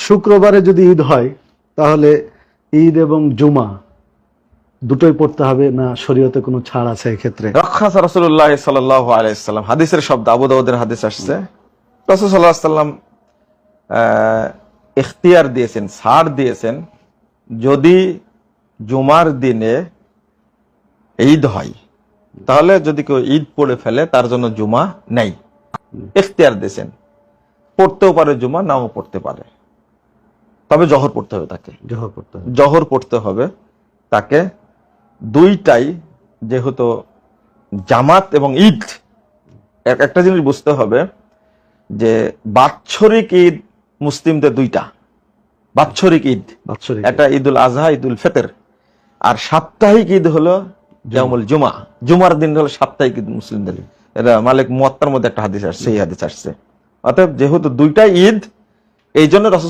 শুক্রবারে যদি ঈদ হয় তাহলে ঈদ এবং জুমা দুটোই পড়তে হবে না, শরীয়তে কোনো ছাড় আছে এক্ষেত্রে? রাখাসা রাসূলুল্লাহ সাল্লাল্লাহু আলাইহি ওয়াসাল্লাম, হাদিসের শব্দ, আবু দাউদের হাদিস আসছে, রাসূল সাল্লাল্লাহু আলাইহি ওয়াসাল্লাম ইখতিয়ার দিয়েছেন, ছাড় দিয়েছেন, যদি জুমার দিনে ঈদ হয় তাহলে যদি কেউ ঈদ পড়ে ফেলে তার জন্য জুমা নেই, ইখতিয়ার দিয়েছেন। পড়তেও পারে জুমা, নাও পড়তে পারে, তবে জহর পড়তে হবে তাকে, জোহর পড়তে হবে। জহর পড়তে হবে তাকে। দুইটাই যেহেতু জামাত এবং ঈদ, একটা জিনিস বুঝতে হবে যে বাৎসরিক ঈদ মুসলিমদের দুইটা বাৎসরিক ঈদ, বাৎসরিক একটা ঈদুল আজহা, ঈদুল ফিতর, আর সাপ্তাহিক ঈদ হলো ইয়াউমুল জুমা। জুমার দিন হলো সাপ্তাহিক ঈদ মুসলিমদের। এটা মালিক মুয়াত্তার মধ্যে একটা হাদিস আসছে, এই হাদিস আসছে। অতএব যেহেতু দুইটাই ঈদ, এই জন্য রাসূল